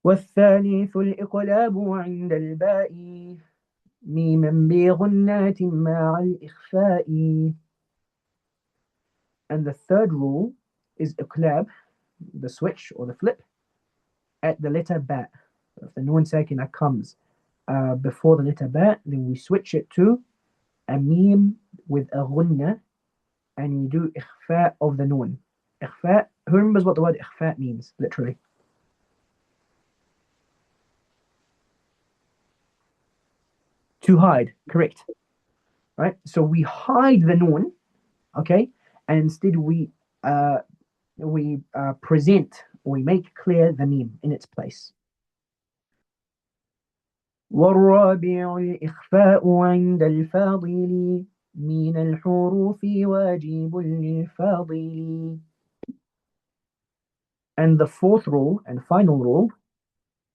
والثالث الإقلاب عند الباء ميما بغنات مع الإخفاء. And the third rule is iqlab, the switch or the flip, at the letter ba. If the nun sakina comes before the letter ba, then we switch it to a mim with a ghunna, and we do ikhfa of the nun. Ikhfa, who remembers what the word ikhfa means, literally? To hide, correct. Right? So we hide the nun, okay, and instead we present, we make clear the mim in its place. والرابع الإخفاء عند الفاضل من الحروف واجب للفاضل. And the 4th rule and final rule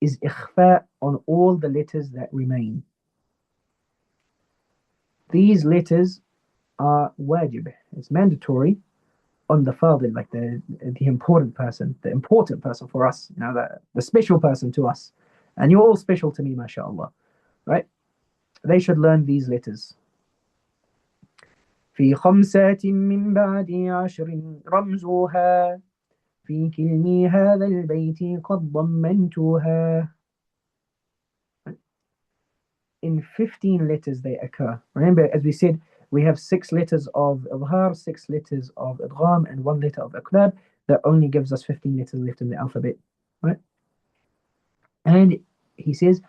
is إخفاء on all the letters that remain. These letters are wajib. It's mandatory on the fadil, like the important person for us, you know, the special person to us. And you're all special to me, mashallah. Right? They should learn these letters. في 5 من بعد 10 رمزها في كلمي هذا البيت قد ضمنتها. In 15 letters they occur. Remember, as we said, we have 6 letters of idhar, 6 letters of idgham, and 1 letter of iqlab. That only gives us 15 letters left in the alphabet, right? And he says,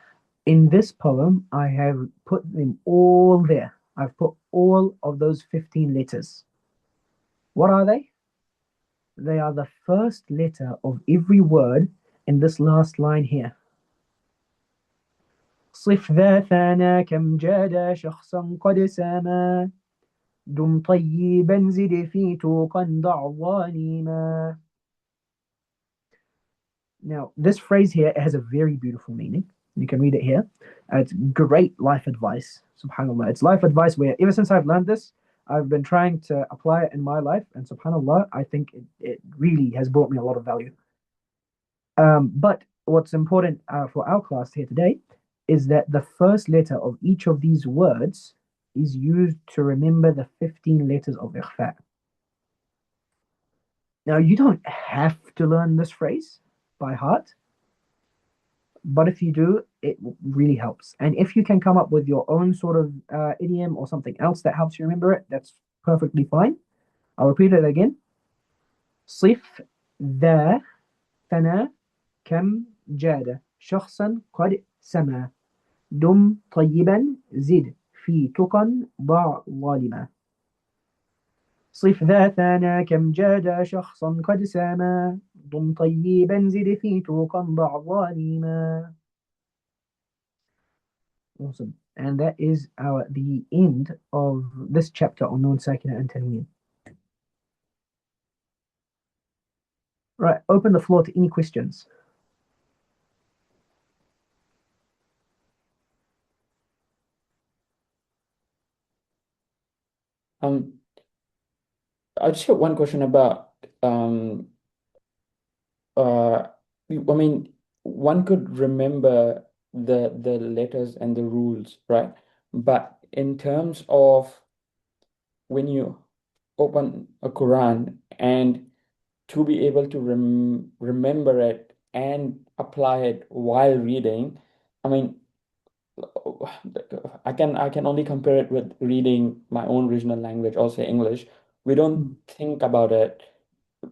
in this poem, I have put them all there. I've put all of those 15 letters. What are they? They are the first letter of every word in this last line here. صف ذا ثنا كم جاد شخصا قد سما دم طيبا زد في توقا ضع ظالما. Now, this phrase here has a very beautiful meaning. You can read it here. It's great life advice. Subhanallah. It's life advice where ever since I've learned this, I've been trying to apply it in my life. And subhanallah, I think it really has brought me a lot of value. But what's important for our class here today is that the first letter of each of these words is used to remember the 15 letters of ikhfa. Now, you don't have to learn this phrase by heart, but if you do, it really helps. And if you can come up with your own sort of idiom or something else that helps you remember it, that's perfectly fine. I'll repeat it again. صف ذا ثنا كم جاد شخصا قد سما دم طيبا زد في تقى ضع ظالما. صف ذا ثنا كم جاد شخصا قد سما دم طيبا زد في تقى ضع ظالما. Awesome. And that is the end of this chapter on Nun Sakina and Tanween. Right, open the floor to any questions. I just have one question about I mean, one could remember the letters and the rules, right? But in terms of when you open a Quran and to be able to remember it and apply it while reading, I mean, I can only compare it with reading my own original language, or say English. We don't think about it.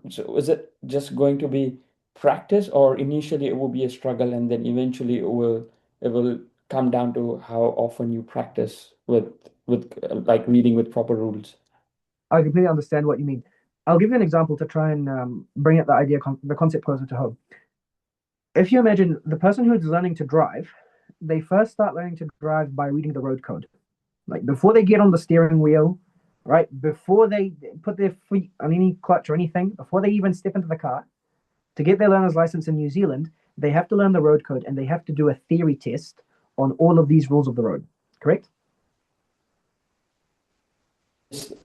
So is it just going to be practice, or initially it will be a struggle and then eventually it will come down to how often you practice with like reading with proper rules? I completely understand what you mean. I'll give you an example to try and bring up the concept closer to home. If you imagine the person who is learning to drive, they first start learning to drive by reading the road code. Like before they get on the steering wheel, right? Before they put their feet on any clutch or anything, before they even step into the car, to get their learner's license in New Zealand, they have to learn the road code and they have to do a theory test on all of these rules of the road. Correct?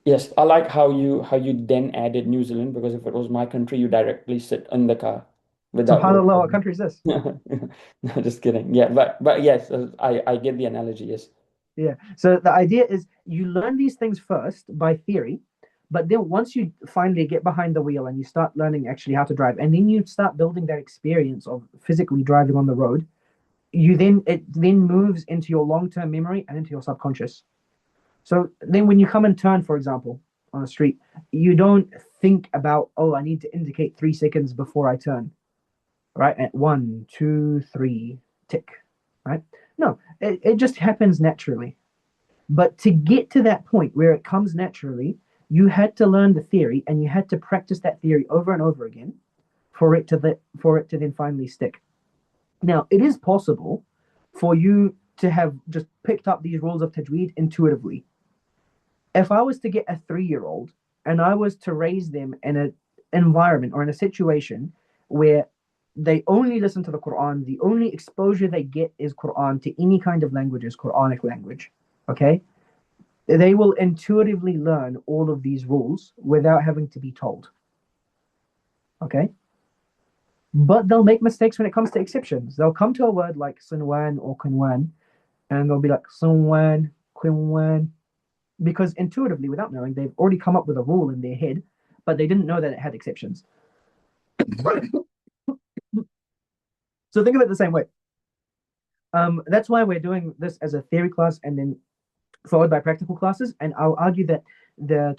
Yes, I like how you then added New Zealand, because if it was my country, you directly sit in the car without SubhanAllah, what country is this? No, just kidding. Yeah, but yes, I get the analogy. Yes. Yeah. So the idea is you learn these things first by theory, but then once you finally get behind the wheel and you start learning actually how to drive, and then you start building that experience of physically driving on the road, it then moves into your long-term memory and into your subconscious. So then when you come and turn, for example, on a street, you don't think about, oh, I need to indicate 3 seconds before I turn, right? At 1, 2, 3, tick, right? No, it just happens naturally. But to get to that point where it comes naturally, you had to learn the theory and you had to practice that theory over and over again for it to then finally stick. Now, it is possible for you to have just picked up these rules of tajweed intuitively. If I was to get a 3-year-old and I was to raise them in an environment or in a situation where they only listen to the Quran, the only exposure they get is Quran to any kind of language is Quranic language, okay? They will intuitively learn all of these rules without having to be told, okay? But they'll make mistakes when it comes to exceptions. They'll come to a word like sinwan or kunwan, and they'll be like sinwan, kunwan, because intuitively, without knowing, they've already come up with a rule in their head, but they didn't know that it had exceptions. So think of it the same way. That's why we're doing this as a theory class, and then followed by practical classes. And I'll argue that the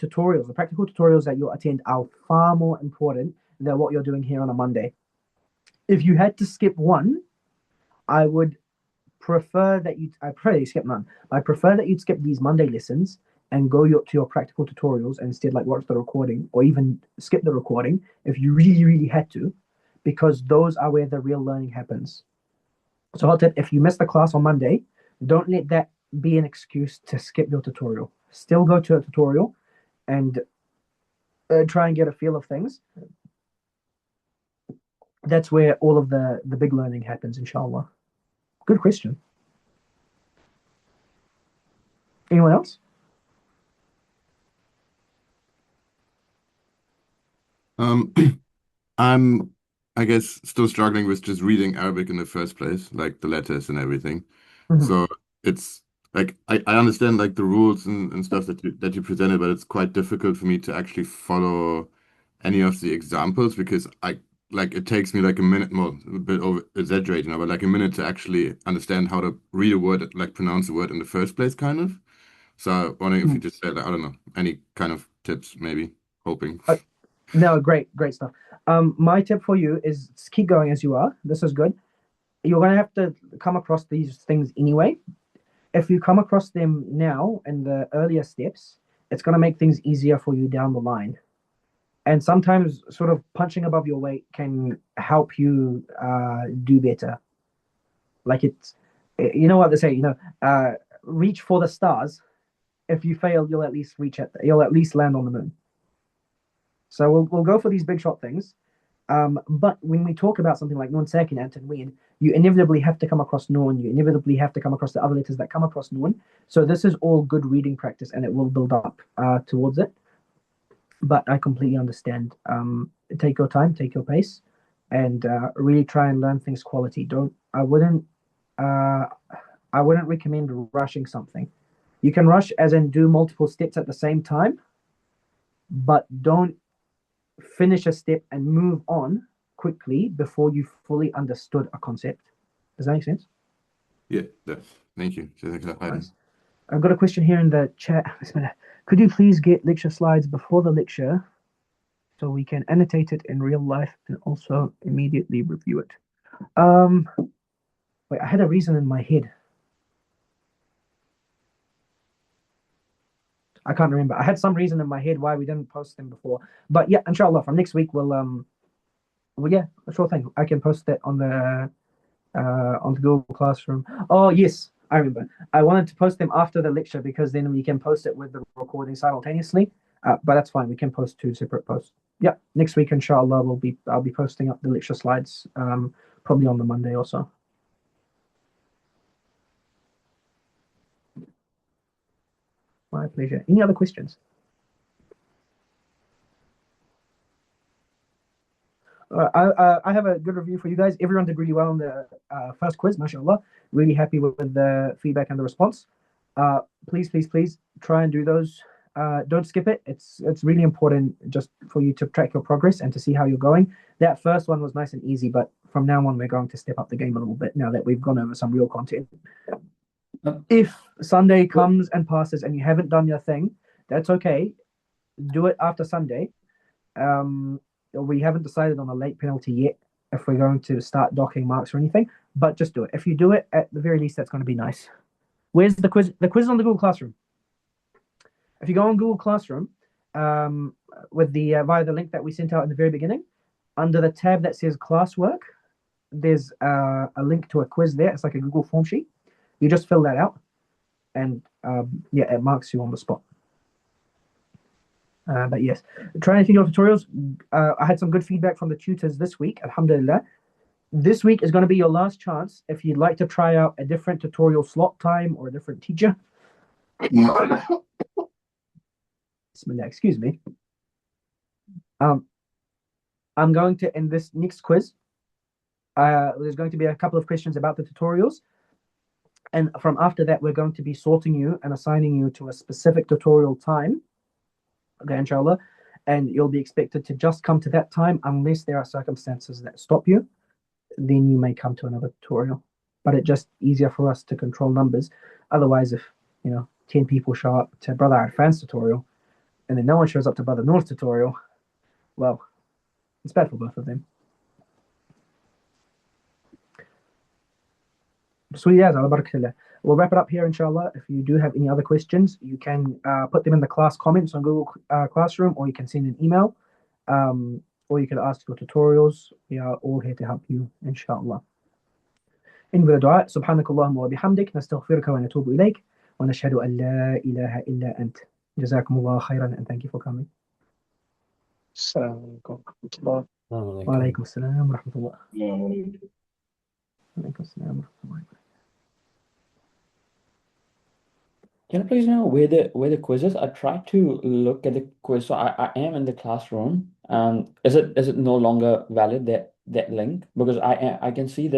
practical tutorials that you'll attend are far more important than what you're doing here on a Monday. If you had to skip one, I would prefer that I prefer you skip none. I prefer that you'd skip these Monday lessons and go to your practical tutorials and instead like watch the recording or even skip the recording if you really, really had to, because those are where the real learning happens. So hot tip, if you miss the class on Monday, don't let that be an excuse to skip your tutorial. Still go to a tutorial and try and get a feel of things. That's where all of the big learning happens, inshallah. Good question. Anyone else? I'm, I guess, still struggling with just reading Arabic in the first place, like the letters and everything. Mhm. So it's like I understand like the rules and stuff that you presented, but it's quite difficult for me to actually follow any of the examples because it takes me like a minute, well, a bit over exaggerating now, but like a minute to actually understand how to read a word, like pronounce a word in the first place, kind of. So I'm wondering if you just said, like, I don't know, any kind of tips, maybe, hoping. No, great stuff. My tip for you is keep going as you are. This is good. You're going to have to come across these things anyway. If you come across them now in the earlier steps, it's going to make things easier for you down the line. And sometimes sort of punching above your weight can help you do better. Like you know what they say, reach for the stars. If you fail, you'll at least you'll at least land on the moon. So we'll go for these big shot things. But when we talk about something like Nun Sakin and Tanween, you inevitably have to come across Nun. You inevitably have to come across the other letters that come across Nun. So this is all good reading practice, and it will build up towards it. But I completely understand. Take your time, take your pace, and really try and learn things quality. I wouldn't recommend rushing something. You can rush as in do multiple steps at the same time, but don't finish a step and move on quickly before you fully understood a concept. Does that make sense? Yeah, thank you. Nice. I've got a question here in the chat. Could you please get lecture slides before the lecture so we can annotate it in real life and also immediately review it? Wait, I had a reason in my head. I can't remember. I had some reason in my head why we didn't post them before. But yeah, inshallah, from next week well yeah, sure thing. I can post that on the Google Classroom. Oh yes, I remember. I wanted to post them after the lecture because then we can post it with the recording simultaneously. But that's fine. We can post 2 separate posts. Yeah, next week inshallah I'll be posting up the lecture slides probably on the Monday or so. My pleasure. Any other questions? I have a good review for you guys. Everyone did really well on the first quiz, mashallah. Really happy with the feedback and the response. Please try and do those. Don't skip it. It's really important just for you to track your progress and to see how you're going. That first one was nice and easy, but from now on, we're going to step up the game a little bit now that we've gone over some real content. If Sunday comes and passes and you haven't done your thing, that's okay. Do it after Sunday. We haven't decided on a late penalty yet if we're going to start docking marks or anything, but just do it. If you do it, at the very least, that's going to be nice. Where's the quiz? The quiz is on the Google Classroom. If you go on Google Classroom with the via the link that we sent out in the very beginning, under the tab that says classwork, there's a link to a quiz there. It's like a Google form sheet. You just fill that out, and yeah, it marks you on the spot. But yes, try anything your tutorials. I had some good feedback from the tutors this week, alhamdulillah. This week is going to be your last chance if you'd like to try out a different tutorial slot time or a different teacher. Bismillah, excuse me. I'm going to, in this next quiz, there's going to be a couple of questions about the tutorials. And from after that, we're going to be sorting you and assigning you to a specific tutorial time. Okay, inshallah. And you'll be expected to just come to that time unless there are circumstances that stop you. Then you may come to another tutorial. But it's just easier for us to control numbers. Otherwise, if 10 people show up to Brother Arfan's tutorial, and then no one shows up to Brother Noor's tutorial, well, it's bad for both of them. So yeah, we'll wrap it up here, inshallah. If you do have any other questions, you can put them in the class comments on Google Classroom, or you can send an email, or you can ask for tutorials. We are all here to help you, inshallah. In with the dua, subhanakallahumma wa bihamdik, nastaghfiruka wa natubu ilayk, wa nashhadu an la ilaha illa ant. Jazakumullah khairan, and thank you for coming. Assalamu alaikum wa rahmatullah. Wa alaikum assalam wa rahmatullah. Wa alaikum assalam wa rahmatullah. Can I please know where the quiz is? I tried to look at the quiz, so I am in the classroom. Is it no longer valid, that link? Because I can see that